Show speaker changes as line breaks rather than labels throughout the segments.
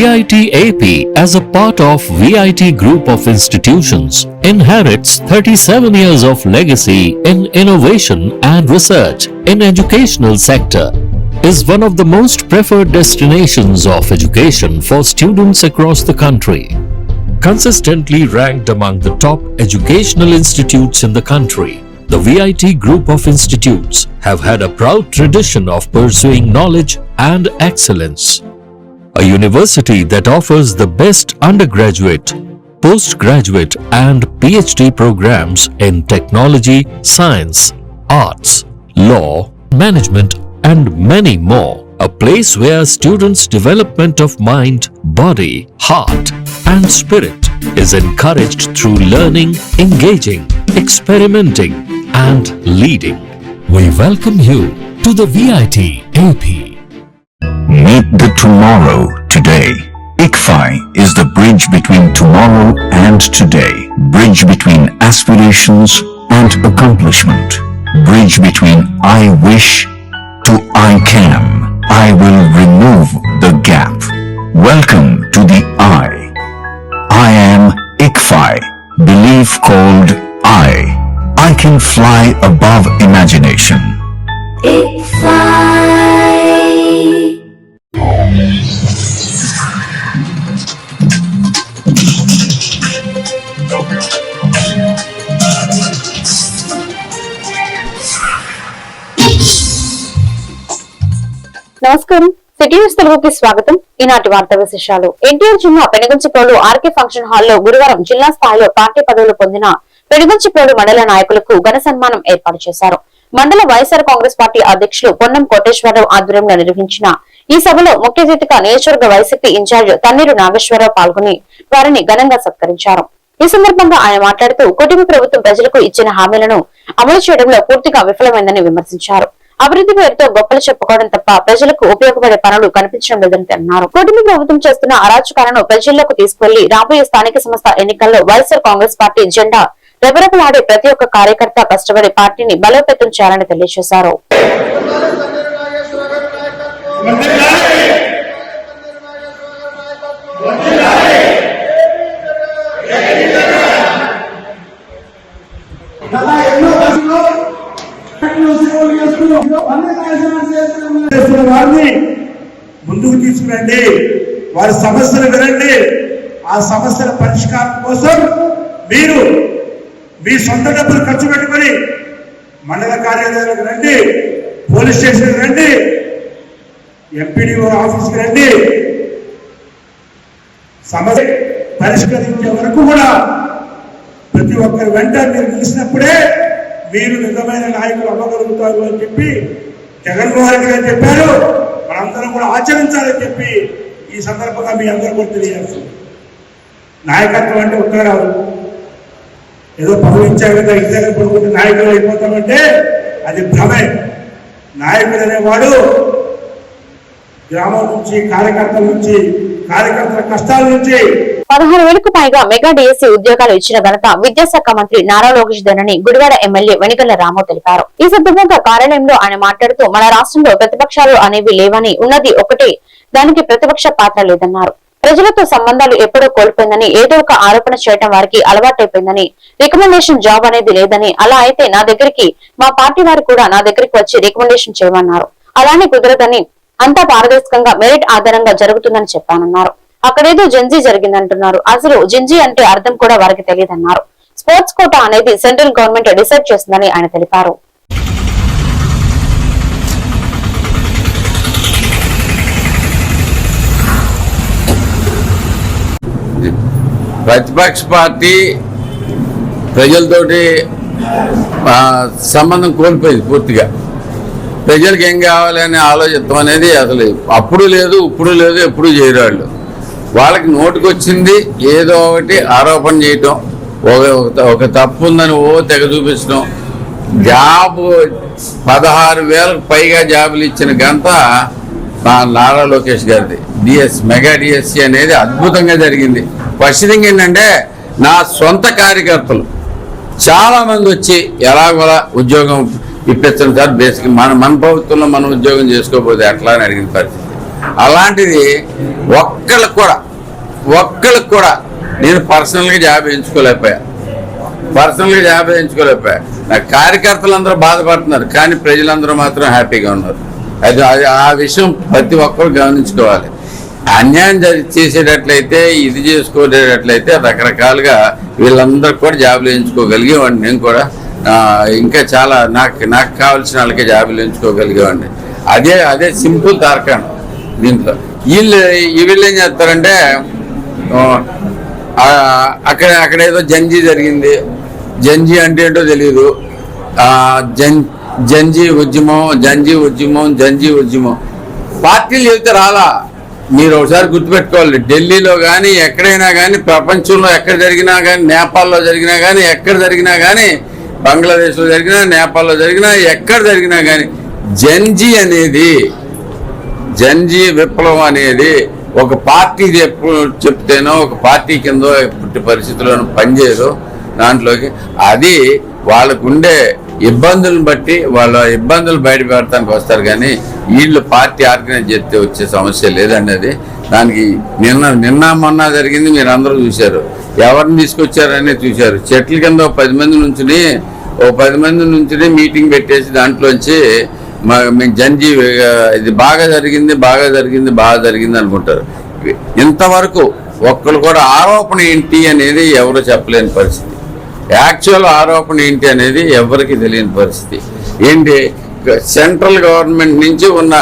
VIT AP, as a part of VIT Group of Institutions, inherits 37 years of legacy in innovation and research in educational sector, is one of the most preferred destinations of education for students across the country. Consistently ranked among the top educational institutes in the country, the VIT Group of Institutes have had a proud tradition of pursuing knowledge and excellence. A university that offers the best undergraduate, postgraduate and PhD programs in technology, science, arts, law, management and many more. A place where students' development of mind, body, heart and spirit is encouraged through learning, engaging, experimenting and leading. We welcome you to the VIT AP.
Meet the tomorrow today. ICFI is the bridge between tomorrow and today. Bridge between aspirations and accomplishment. Bridge between I wish to I can. I will remove the gap. Welcome to the I. I am ICFI. Belief called I. I can fly above imagination. ICFI.
నమస్కారం, city news తెలుగుకి స్వాగతం. ఈనాటి వార్తా విశేషాలు. ఎన్టీఆర్ జిల్లా Penuganchiprolu RK function హాల్లో గురువారం జిల్లా స్థాయిలో పార్టీ పదవులు పొందిన పెనుగంచిప్రోలు మండల నాయకులకు ఘన సన్మానం ఏర్పాటు చేశారు. మండల వైఎస్ఆర్ కాంగ్రెస్ పార్టీ అధ్యక్షులు పొన్నం కోటేశ్వరరావు ఆధ్వర్యంలో నిర్వహించిన ఈ సభలో ముఖ్య అతిథిగా నియోజకవర్గ వైసీపీ ఇన్ఛార్జ్ తన్నీరు నాగేశ్వరరావు పాల్గొని వారిని ఘనంగా సత్కరించారు. ఈ సందర్భంగా ఆయన మాట్లాడుతూ కూటమి ప్రభుత్వం ప్రజలకు ఇచ్చిన హామీలను అమలు చేయడంలో పూర్తిగా విఫలమైందని విమర్శించారు. అభివృద్ధి పేరుతో గొప్పలు చెప్పుకోవడం తప్ప ప్రజలకు ఉపయోగపడే పనులు కనిపించడం లేదని అన్నారు. కూటమి ప్రభుత్వం చేస్తున్న అరాచకాలను ప్రజల్లోకి తీసుకువెళ్లి రాబోయే స్థానిక సంస్థ ఎన్నికల్లో వైఎస్ఆర్ కాంగ్రెస్ పార్టీ జెండా రెపరెపలాడే ప్రతి ఒక్క కార్యకర్త కష్టపడి పార్టీని బలోపేతం చేయాలని తెలియజేశారు.
వారిని ముందుకు తీసుకురండి, వారి సమస్యలు వినండి. ఆ సమస్యల పరిష్కారం కోసం మీరు మీ సొంత డబ్బులు ఖర్చు పెట్టుకొని మండల కార్యాలయాలకు రండి, పోలీస్ స్టేషన్కి రండి, ఎంపీడీఓ ఆఫీస్కి రండి. సమస్య పరిష్కరించే వరకు కూడా ప్రతి ఒక్కరి వెంట మీరు నిలిచినప్పుడే మీరు నిజమైన నాయకులు అవ్వగలుగుతారు అని చెప్పి జగన్మోహన్ రెడ్డి గారు చెప్పారు. మనందరం కూడా ఆచరించాలని చెప్పి ఈ సందర్భంగా మీ అందరూ కూడా తెలియజేస్తారు. నాయకత్వం అంటే ఉత్తరాలు ఏదో పదవి ఇచ్చారు కదా, ఇంటి దగ్గర పడుకుంటే నాయకులు అయిపోతామంటే అది భ్రమే. నాయకుడు అనేవాడు గ్రామం నుంచి, కార్యకర్తల నుంచి, కార్యకర్తల కష్టాల నుంచి
16,000కు పైగా మెగా డిఎస్సీ ఉద్యోగాలు ఇచ్చిన ఘనత విద్యాశాఖ మంత్రి నారా లోకేష్ దేనని గుడివాడ ఎమ్మెల్యే వెనిగళ్ల రాము తెలిపారు. ఈ సందర్భంగా కార్యాలయంలో ఆయన మాట్లాడుతూ మన రాష్ట్రంలో ప్రతిపక్షాలు అనేవి లేవని, ఉన్నది ఒకటే, దానికి ప్రతిపక్ష పాత్ర లేదన్నారు. ప్రజలతో సంబంధాలు ఎప్పుడో కోల్పోయిందని, ఏదో ఒక ఆరోపణ చేయడం వారికి అలవాటైపోయిందని, రికమెండేషన్ జాబ్ అనేది లేదని, అలా అయితే నా దగ్గరికి మా పార్టీ వారు కూడా నా దగ్గరికి వచ్చి రికమెండేషన్ చేయమన్నారు. అలానే కుదరదని, అంతా పారదర్శకంగా మెరిట్ ఆధారంగా జరుగుతుందని చెప్పానన్నారు. అక్కడేదో జంజీ జరిగిందంటున్నారు. అసలు జంజీ అంటే అర్థం కూడా వారికి తెలియదన్నారు. స్పోర్ట్స్ కోటా అనేది సెంట్రల్ గవర్నమెంట్ డిసైడ్ చేస్తుందని ఆయన తెలిపారు.
ప్రతిపక్ష పార్టీ ప్రజలతోటి సంబంధం కోల్పోయింది పూర్తిగా. ప్రజలకు ఏం కావాలని ఆలోచిస్తాం అనేది అసలు అప్పుడు లేదు, ఇప్పుడు లేదు, ఎప్పుడు చేయరాళ్ళు. వాళ్ళకి నోటుకొచ్చింది ఏదో ఒకటి ఆరోపణ చేయటం, ఒక తప్పు ఉందని తెగ చూపించడం. జాబు 16,000కు పైగా జాబులు ఇచ్చిన ఘనత నారా లోకేష్ గారిది. మెగా డిఎస్సి అనేది అద్భుతంగా జరిగింది. ఫస్ట్ థింగ్ ఏంటంటే, నా సొంత కార్యకర్తలు చాలామంది వచ్చి ఎలాగోలా ఉద్యోగం ఇప్పించడం సార్, బేసిక్ మన ప్రభుత్వంలో మనం ఉద్యోగం చేసుకోకపోతే ఎట్లా అని అడిగిన పరిస్థితి. అలాంటిది ఒక్కళ్ళకి కూడా నేను పర్సనల్గా జాబ్ ఎంచుకోలేకపోయా. నా కార్యకర్తలు అందరూ బాధపడుతున్నారు, కానీ ప్రజలందరూ మాత్రం హ్యాపీగా ఉన్నారు. అది ఆ విషయం ప్రతి ఒక్కరు గమనించుకోవాలి. అన్యాయం చేసేటట్లయితే, ఇది చేసుకోలేటట్లయితే రకరకాలుగా వీళ్ళందరూ కూడా జాబులు ఎంచుకోగలిగేవాడిని. నేను కూడా ఇంకా చాలా నాకు కావాల్సిన వాళ్ళకి జాబులు ఎంచుకోగలిగేవాడిని. అదే సింపుల్ తార్కాణం దీంట్లో. వీళ్ళు ఏం చేస్తారంటే అక్కడ ఏదో జంజీ జరిగింది, జంజీ అంటే ఏంటో తెలియదు, జంజీ ఉద్యమం పార్టీలు చెబితే రాలా. మీరు ఒకసారి గుర్తుపెట్టుకోవాలి, ఢిల్లీలో కానీ ఎక్కడైనా కానీ, ప్రపంచంలో ఎక్కడ జరిగినా కానీ, నేపాల్లో జరిగినా కానీ, ఎక్కడ జరిగినా కానీ, బంగ్లాదేశ్లో జరిగినా, నేపాల్లో జరిగినా, ఎక్కడ జరిగినా కానీ జంజీ విప్లవం అనేది ఒక పార్టీ చెప్తేనో, ఒక పార్టీ కింద పుట్టి పరిస్థితుల్లోనూ పనిచేయదు దాంట్లోకి. అది వాళ్ళకు ఉండే ఇబ్బందులను బట్టి వాళ్ళ ఇబ్బందులు బయటపెడతానికి వస్తారు, కానీ వీళ్ళు పార్టీ ఆర్గనైజ్ చేస్తే వచ్చే సమస్య లేదండి. అది దానికి నిన్న మొన్న జరిగింది, మీరు అందరూ చూశారు. ఎవరిని తీసుకొచ్చారని చూశారు. చెట్ల కింద 10 మంది నుంచి మీటింగ్ పెట్టేసి దాంట్లోంచి మేము జంజీ ఇది బాగా జరిగింది అనుకుంటారు. ఇంతవరకు ఒక్కరు కూడా ఆరోపణ ఏంటి అనేది ఎవరు చెప్పలేని పరిస్థితి. యాక్చువల్ ఆరోపణ ఏంటి అనేది ఎవరికి తెలియని పరిస్థితి. ఏంటి, సెంట్రల్ గవర్నమెంట్ నుంచి ఉన్న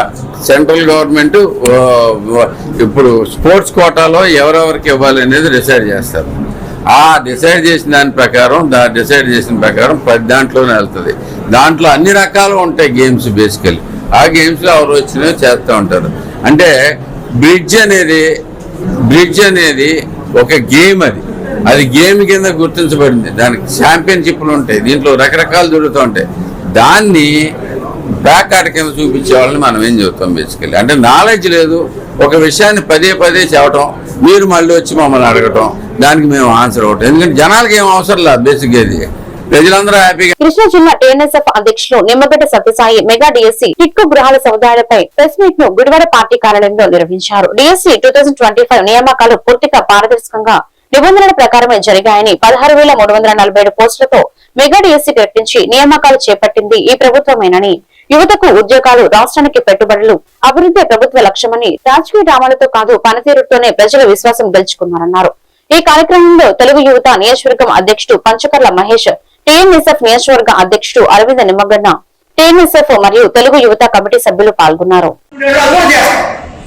సెంట్రల్ గవర్నమెంట్ ఇప్పుడు స్పోర్ట్స్ కోటాలో ఎవరెవరికి ఇవ్వాలి అనేది డిసైడ్ చేస్తారు. ఆ డిసైడ్ చేసిన ప్రకారం 10 దాంట్లోనే వెళ్తుంది. దాంట్లో అన్ని రకాలు ఉంటాయి గేమ్స్. బేసికలీ ఆ గేమ్స్లో ఎవరు వచ్చినా చేస్తూ ఉంటారు. అంటే బ్రిడ్జ్ అనేది ఒక గేమ్. అది గేమ్ కింద గుర్తించబడింది. దానికి ఛాంపియన్షిప్లు ఉంటాయి, దీంట్లో రకరకాలు జరుగుతూ ఉంటాయి. దాన్ని బ్యాక్ ఆట కింద చూపించే వాళ్ళని మనం ఏం చెబుతాం బేసికలీ. అంటే నాలెడ్జ్ లేదు, ఒక విషయాన్ని పదే చెప్పటం, మీరు మళ్ళీ వచ్చి మమ్మల్ని అడగటం, దానికి మేము ఆన్సర్ అవ్వటం. ఎందుకంటే జనాలకి ఏం అవసరం లేదు బేసిక్గా, ఇది ప్రజలందరూ హ్యాపీగా.
కృష్ణా జిల్లా టీఎన్ఎస్ఎఫ్ అధ్యక్షులు నిమ్మగడ్డ సత్యసాయి మెగా డిఎస్సి టిట్కో గృహాల సముదాయాలపై ప్రెస్ మీట్ ను గుడివాడ పార్టీ కార్యాలయంలో నిర్వహించారు. డిఎస్సి 2025 నియామకాలు పూర్తిగా పారదర్శకంగా నిబంధనల ప్రకారమే జరిగాయని 16,347 పోస్టులతో మెగా డిఎస్సి ప్రకటించి నియామకాలు చేపట్టింది ఈ ప్రభుత్వమేనని, యువతకు ఉద్యోగాలు, రాష్ట్రానికి పెట్టుబడులు, అభివృద్ధి ప్రభుత్వ లక్ష్యమని, రాజకీయ డ్రామాలతో కాదు పనితీరుతోనే ప్రజల విశ్వాసం గెలుచుకున్నారన్నారు. ఈ కార్యక్రమంలో తెలుగు యువత నియోజకవర్గం అధ్యక్షుడు పంచకర్ల మహేష్, టీఎన్ఎస్ఎఫ్ నియోజకవర్గ అధ్యక్షుడు అరవింద నిమ్మగడ్డ, టీఎన్ఎస్ఎఫ్ మరియు తెలుగు యువత కమిటీ సభ్యులు పాల్గొన్నారు.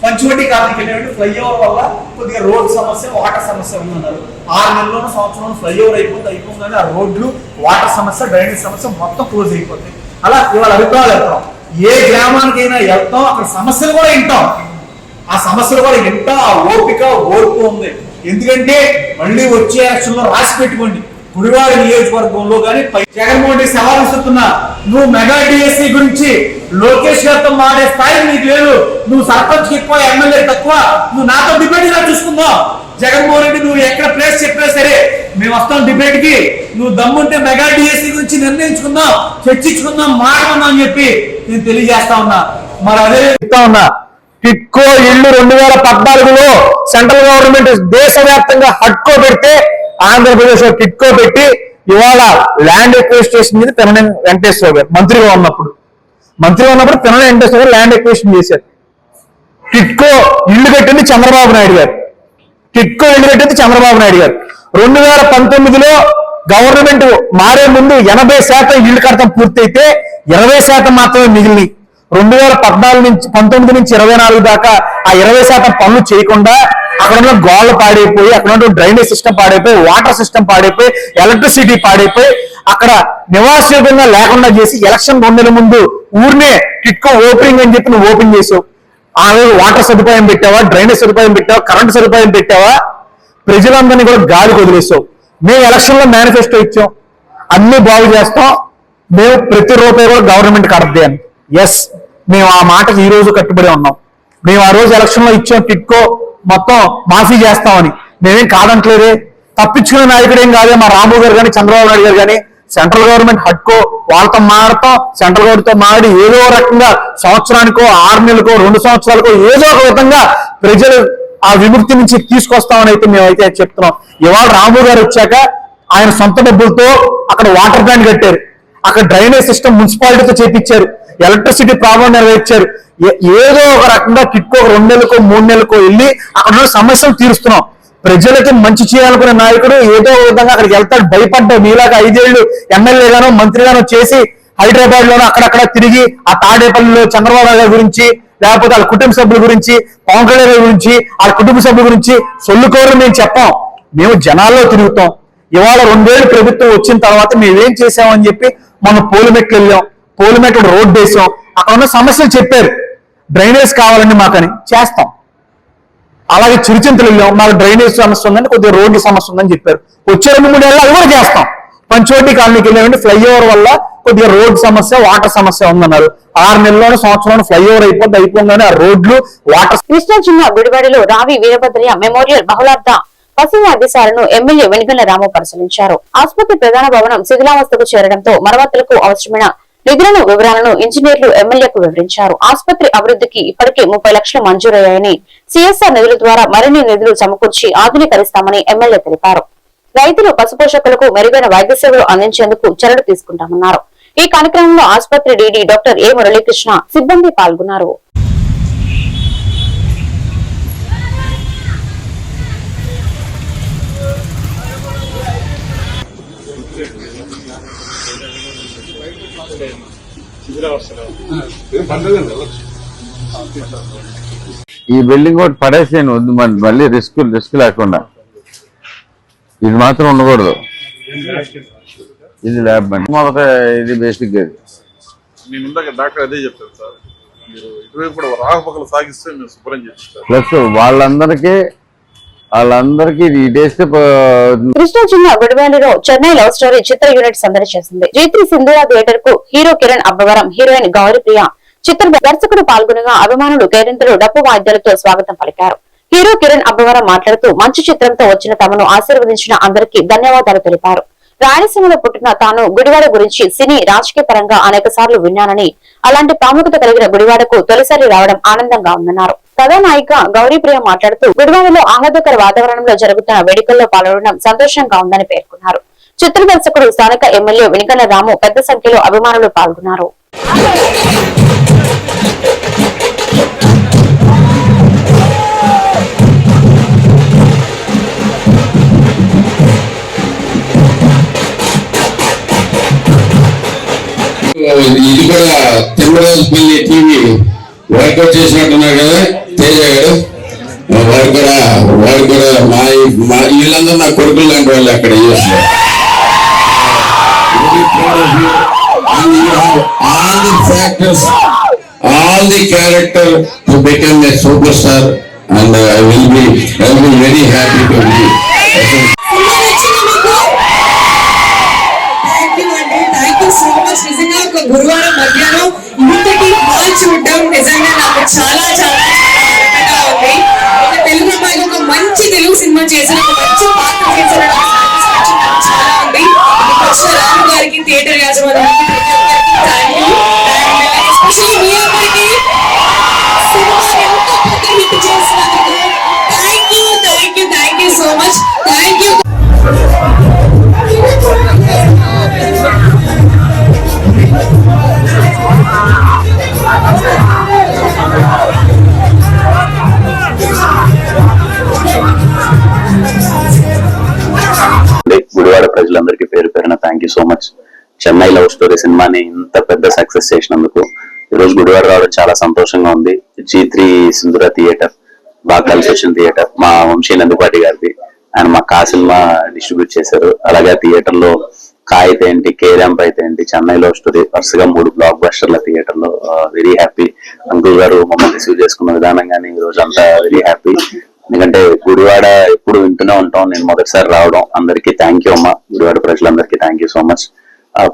పంచువటి కార్మికులు ఫ్లైఓవర్ వల్ల కొద్దిగా రోడ్ సమస్య, వాటర్ సమస్య ఉందన్నారు. 6 నెలల్లోనూ సంవత్సరంలో ఫ్లైఓవర్ అయిపోతుంది. ఆ రోడ్లు, వాటర్ సమస్య, డ్రైనేజ్ సమస్య మొత్తం క్లోజ్ అయిపోతాయి. అలా ఇవాళ అభిప్రాయాలు వెళ్తాం, ఏ గ్రామానికైనా వెళ్తాం, అక్కడ సమస్యలు కూడా వింటాం. ఆ సమస్యలు కూడా వింటాం. ఆ ఓర్పు ఉంది. ఎందుకంటే మళ్ళీ వచ్చే ఎలక్షన్ లో రాసి పెట్టుకోండి, గుడివాడ నియోజకవర్గంలో కానీ జగన్మోహన్ రెడ్డి సవాల్ ఇస్తున్నా, నువ్వు మెగా డిఎస్సి గురించి లోకేష్ గారితో మాడే స్థాయి నీకు లేదు. నువ్వు సర్పంచ్ ఎక్కువ, ఎమ్మెల్యే తక్కువ, నువ్వు నాతో డిబేట్ గా చూసుకుందాం. జగన్మోహన్ రెడ్డి నువ్వు ఎక్కడ ప్లేస్ చెప్పినా సరే మేము వస్తాం డిబేట్ కి. నువ్వు దమ్ముంటే మెగా డిఎస్సి గురించి నిర్ణయించుకుందాం, చర్చించుకుందాం, మాట్లాడుకుందాం అని చెప్పి నేను తెలియజేస్తా ఉన్నా. మరి అదే చెప్తా ఉన్నా, టిట్కో ఇళ్లు 2014లో సెంట్రల్ గవర్నమెంట్ దేశవ్యాప్తంగా హట్కో పెడితే ఆంధ్రప్రదేశ్ లో టిట్కో పెట్టి ఇవాళ ల్యాండ్ ఎక్విజిషన్ మీద పినని వెంకటేశ్వర గారు మంత్రిగా ఉన్నప్పుడు పినని వెంకటేశ్వర గారు ల్యాండ్ ఎక్విజిషన్ చేశారు. టిట్కో ఇల్లు కట్టింది చంద్రబాబు నాయుడు గారు. 2019లో గవర్నమెంట్ మారే ముందు 80% ఇళ్లు కడతాం పూర్తయితే 20% మాత్రమే మిగిలినాయి. 2019 నుంచి 24 దాకా ఆ 20% పనులు చేయకుండా అక్కడ ఉన్న గోళ్లు పాడైపోయి, అక్కడ ఉన్న డ్రైనేజ్ సిస్టమ్ పాడైపోయి, వాటర్ సిస్టమ్ పాడైపోయి, ఎలక్ట్రిసిటీ పాడైపోయి, అక్కడ నివాసయోగ్యంగా లేకుండా చేసి ఎలక్షన్ 2 నెలల ముందు ఊరినే టిట్కో ఓపెనింగ్ అని చెప్పి నువ్వు ఓపెన్ చేసావు. ఆ రోజు వాటర్ సదుపాయం పెట్టావా, డ్రైనేజ్ సదుపాయం పెట్టావా, కరెంట్ సదుపాయం పెట్టావా, ప్రజలందరినీ కూడా గాలికి వదిలేసావు. మేము ఎలక్షన్ లో మేనిఫెస్టో ఇచ్చాం, అన్ని బాగు చేస్తాం, మేము ప్రతి రూపాయి కూడా గవర్నమెంట్ కడద్ది అని. ఎస్, మేము ఆ మాటకి ఈ రోజు కట్టుబడి ఉన్నాం. మేము ఆ రోజు ఎలక్షన్ లో ఇచ్చాం టిట్కో మొత్తం మాఫీ చేస్తామని. మేమేం కాదంటలేదే. తప్పించుకునే నాయకుడు ఏం కాదే మా రాము గారు కానీ, చంద్రబాబు నాయుడు గారు కానీ. సెంట్రల్ గవర్నమెంట్ హట్కో వాళ్ళతో మాడతాం, సెంట్రల్ గవర్నమెంట్తో మాడి ఏదో రకంగా సంవత్సరానికో 6 నెలలకో 2 సంవత్సరాలకో ఏదో ఒక విధంగా ప్రజలు ఆ విముక్తి నుంచి తీసుకొస్తామని అయితే మేమైతే చెప్తున్నాం. ఇవాళ రాము గారు వచ్చాక ఆయన సొంత డబ్బులతో అక్కడ వాటర్ ప్లాంట్ కట్టారు, అక్కడ డ్రైనేజ్ సిస్టమ్ మున్సిపాలిటీతో చేపించారు, ఎలక్ట్రిసిటీ ప్రాబ్లం నెరవేర్చారు. ఏదో ఒక రకంగా కిట్కో 2 నెలలకో 3 నెలలకో వెళ్ళి అక్కడ ఉన్న సమస్యలు తీరుస్తున్నాం. ప్రజలకి మంచి చేయాలనుకునే నాయకుడు ఏదో ఒక విధంగా అక్కడికి వెళ్తాడు. భయపడ్డా మీలాగా 5 ఏళ్ళు ఎమ్మెల్యేగానో మంత్రిగానో చేసి హైదరాబాద్ లోనో అక్కడక్కడ తిరిగి ఆ తాడేపల్లిలో చంద్రబాబు గారి గురించి, లేకపోతే వాళ్ళ కుటుంబ సభ్యుల గురించి, పవన్ కళ్యాణ్ గారి గురించి, వాళ్ళ కుటుంబ సభ్యుల గురించి సొల్లుకోరు మేము చెప్పాం. మేము జనాల్లో తిరుగుతాం. ఇవాళ 2 ఏళ్ళు ప్రభుత్వం వచ్చిన తర్వాత మేమేం చేసామని చెప్పి మనం పోలిమెట్లు వెళ్ళాం, పోలిమెట్లు రోడ్డు వేసాం, అక్కడ ఉన్న సమస్యలు చెప్పారు. డ్రైనేజ్ కావాలండి మాకని చేస్తాం. అలాగే చిరుచింతలు వెళ్ళాం, మాకు డ్రైనేజ్ సమస్య ఉందని, కొద్దిగా రోడ్డు సమస్య ఉందని చెప్పారు. వచ్చే 2-3 ఏళ్ళు అది కూడా చేస్తాం. పంచవటి కాలనీకి వెళ్ళామంటే ఫ్లైఓవర్ వల్ల కొద్దిగా రోడ్డు సమస్య, వాటర్ సమస్య ఉందన్నారు. 6 నెలల్లోనూ సంవత్సరంలో ఫ్లైఓవర్ అయిపోగానే ఆ రోడ్లు వాటర్.
కృష్ణా జిల్లా గుడివాడలో రావి వీరభద్రయ్య మెమోరియల్ బహుళార్థ పశు వైద్యశాలను ఎమ్మెల్యే వెనిగళ్ల రాము పరిశీలించారు. ఆసుపత్రి ప్రధాన భవనం శిథిలావస్థకు చేరడంతో మరమ్మతులకు అవసరమైన నిధులను వివరాలను ఇంజనీర్లు ఎమ్మెల్యేకు వివరించారు. ఆసుపత్రి అభివృద్ధికి ఇప్పటికే 30 లక్షలు మంజూరయ్యాయని, సిఎస్ఆర్ నిధుల ద్వారా మరిన్ని నిధులు సమకూర్చి ఆధునీకరిస్తామని ఎమ్మెల్యే తెలిపారు. రైతులు, పశుపోషకులకు మెరుగైన వైద్య సేవలు అందించేందుకు చర్యలు తీసుకుంటామన్నారు. ఈ కార్యక్రమంలో ఆసుపత్రి డీడీ డాక్టర్ ఏ మురళీకృష్ణ, సిబ్బంది పాల్గొన్నారు.
ఈ బిల్డింగ్ ఒకటి పడేసాను, వద్దు మళ్ళీ రిస్క్ లేకుండా. ఇది మాత్రం ఉండకూడదు. ఇది ల్యాబ్ బండి మొదట, ఇది బేసిక్.
నేను ఇందాక డాక్టర్ అదే చెప్పారు సార్, మీరు ఇటువైపు కూడా రాకపోకలు సాగిస్తే మేము శుభ్రం చేస్తాం.
ప్లస్ వాళ్ళందరికీ ఇదేస్తే.
కృష్ణా జిల్లా గుడివాడలో చెన్నై లవ్ స్టోరీ చిత్ర యూనిట్ సందడి చేసింది. G3 సింధూరా థియేటర్ కు హీరో కిరణ్ అబ్బవరం, హీరోయిన్ గౌరీప్రియ, చిత్ర దర్శకుడు పాల్గొనగా అభిమానులు కేరింతలు, డప్పు వాద్యాలతో స్వాగతం పలికారు. హీరో కిరణ్ అబ్బవరం మాట్లాడుతూ మంచి చిత్రంతో వచ్చిన తమను ఆశీర్వదించిన అందరికీ ధన్యవాదాలు తెలిపారు. రాయలసీమలో పుట్టిన తాను గుడివాడ గురించి సినీ, రాజకీయ పరంగా అనేక సార్లు విన్నానని, అలాంటి ప్రాముఖ్యత కలిగిన గుడివాడకు తొలిసారి రావడం ఆనందంగా ఉందన్నారు. కథానాయిక గౌరీప్రియ మాట్లాడుతూ గుడివాడలో ఆహ్లాదకర వాతావరణంలో జరుగుతున్న వేడుకల్లో పాల్గొనడం సంతోషంగా ఉందని పేర్కొన్నారు. చిత్ర దర్శకుడు, స్థానిక ఎమ్మెల్యే వెనిగళ్ల రాము పెద్ద సంఖ్యలో అభిమానులు పాల్గొన్నారు.
ఇది కూడా తిమ్మరాజుపల్లి టీవీ వర్కౌట్ చేసినట్టున్నారు కదా తేజ గారు. వాడు కూడా మా వీళ్ళందరూ నా కొడుకులు లాంటి వాళ్ళు అక్కడ యూఎస్లో. all the character to become a superstar, and I will be very happy to be.
నిజంగా ఒక గురువారం మధ్యాహ్నం ఇంతటి హాల్ చూడడం నిజంగా నాకు చాలా చాలా ఆనందంగా ఉంది. ఒక తెలుగు అమ్మాయిగా ఒక మంచి తెలుగు సినిమా చేసిన, ఒక మంచి పాత్ర చేసిన చాలా ఉంది. వచ్చిన రాము గారికి, థియేటర్ యాజమాన్యానికి, ప్రతి ఒక్కరికి థ్యాంక్ యూ. అండ్ ఎస్పెషల్లీ మీ అమ్మాయికి సినిమా ఎంతో పెద్ద హిట్ చేసినందుకు thank you so much. Thank you.
Gudivada ప్రజలందరికీ పేరు పేరున thank you so much. Chennai love story సినిమాని ఇంత పెద్ద సక్సెస్ చేసినందుకు ఈరోజు గుడివాడ రావడం చాలా సంతోషంగా ఉంది. G3 సింధూరా థియేటర్ బాగా కలిసి వచ్చిన థియేటర్. మా వంశీ నందిపాటి గారిది, ఆయన మా సినిమా డిస్ట్రిబ్యూట్ చేశారు. అలాగే థియేటర్ లో కాయ అయితే ఏంటి, కేరాంప్ అయితే ఏంటి, చెన్నై లవ్ స్టోరీ వరుసగా 3 బ్లాక్ బస్టర్ల థియేటర్ లో. Very happy. అంకుల్ గారు మమ్మల్ని రిసీవ్ చేసుకున్న విధానం కానీ ఈ రోజు అంతా వెరీ హ్యాపీ. ఎందుకంటే గుడివాడ ఎప్పుడు వింటూనే ఉంటాం, నేను మొదటిసారి రావడం. అందరికీ థ్యాంక్ యూ అమ్మా, గుడివాడ ప్రజలందరికీ థ్యాంక్ యూ సో మచ్.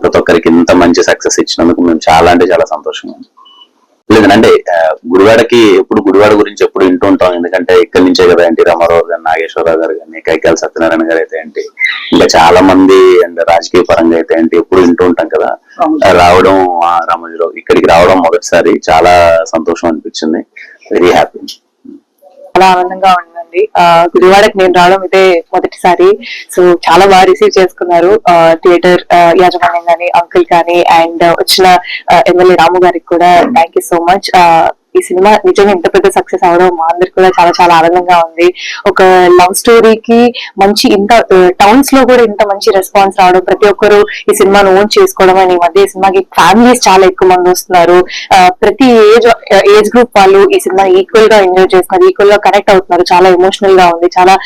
ప్రతి ఒక్కరికి ఇంత మంచి సక్సెస్ ఇచ్చినందుకు మేము చాలా అంటే చాలా సంతోషంగా ఉంది. లేదంటే గుడివాడకి ఎప్పుడు గుడివాడ గురించి ఎప్పుడు వింటూ ఉంటాం, ఎందుకంటే ఇక్కడి నుంచే కదా ఎన్టీ రామారావు గారు, నాగేశ్వరరావు గారు కానీ, కైకాల సత్యనారాయణ గారు అయితే ఏంటి, ఇంకా చాలా మంది అండ్ రాజకీయ పరంగా అయితే ఏంటి ఎప్పుడు వింటూ ఉంటాం కదా. రావడం రామోజీరావు ఇక్కడికి రావడం మొదటిసారి చాలా సంతోషం అనిపించింది. Very happy.
చాలా ఆనందంగా ఉందండి. గుడివాడకి నేను రావడం ఇదే మొదటిసారి. సో చాలా బాగా రిసీవ్ చేసుకున్నారు థియేటర్ యాజమాన్యం కానీ, అంకుల్ కానీ, అండ్ వచ్చిన ఎమ్మెల్యే రాము గారికి కూడా థ్యాంక్ యూ సో మచ్. ఈ సినిమా నిజంగా ఇంత పెద్ద సక్సెస్ అవడం మా అందరికి కూడా చాలా చాలా ఆనందంగా ఉంది. ఒక లవ్ స్టోరీకి మంచి ఇంత టౌన్స్ లో కూడా ఇంత మంచి రెస్పాన్స్ రావడం, ప్రతి ఒక్కరు ఈ సినిమాను ఓన్ చేసుకోవడం, అని ఈ మధ్య ఈ సినిమాకి ఫ్యామిలీస్ చాలా ఎక్కువ మంది వస్తున్నారు. ప్రతి ఏజ్ గ్రూప్ వాళ్ళు ఈ సినిమా ఈక్వల్ గా ఎంజాయ్ చేస్తున్నారు, ఈక్వల్ గా కనెక్ట్ అవుతున్నారు. చాలా ఎమోషనల్ గా ఉంది. చాలా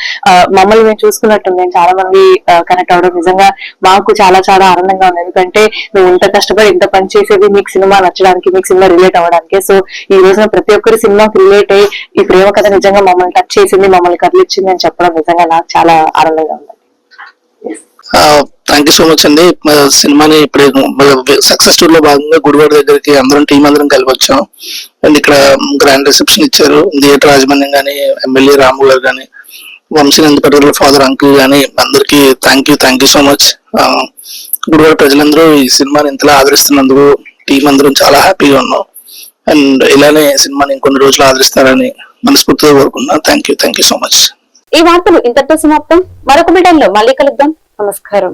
మమ్మల్ని మేము చూసుకున్నట్టుంది. చాలా మంది కనెక్ట్ అవడం నిజంగా మాకు చాలా చాలా ఆనందంగా ఉంది. ఎందుకంటే మేము ఇంత కష్టపడి ఇంత పని చేసేది మీకు సినిమా నచ్చడానికి, మీకు సినిమా రిలేట్ అవ్వడానికి. సో ఈ రోజున ప్రతి ఒక్కరి సినిమాకి రిలేట్ అయ్యి ఈ ప్రేమ కథ నిజంగా మమ్మల్ని టచ్ చేసింది, మమ్మల్ని కదిలిచ్చింది అని చెప్పడం నిజంగా నాకు చాలా ఆనందంగా ఉంది.
థ్యాంక్ యూ సో మచ్ అండి. సినిమాని ఇప్పుడు సక్సెస్ టూర్ లో భాగంగా గుడివాడ దగ్గరికి అందరం టీం అందరం కలిపి వచ్చాం. అండ్ ఇక్కడ గ్రాండ్ రిసెప్షన్ ఇచ్చారు థియేటర్ రాజమండ్రి కానీ, ఎమ్మెల్యే రాము గారు కానీ, వంశీనందపేట ఫాదర్ అంకుల్ కానీ, అందరికి thank you so much. Gudivada ప్రజలందరూ ఈ సినిమాని ఇంతలా ఆదరిస్తున్నందుకు టీం అందరం చాలా హ్యాపీగా ఉన్నాం. అండ్ ఇలానే సినిమాని ఇంకొన్ని రోజులు ఆదరిస్తారని మనస్ఫూర్తిగా కోరుకున్నా. Thank you so much.
ఈ వార్తలు ఇంతటితో సమాప్తం. మరొక బిడ్డల్లో మళ్ళీ కలుద్దాం. నమస్కారం.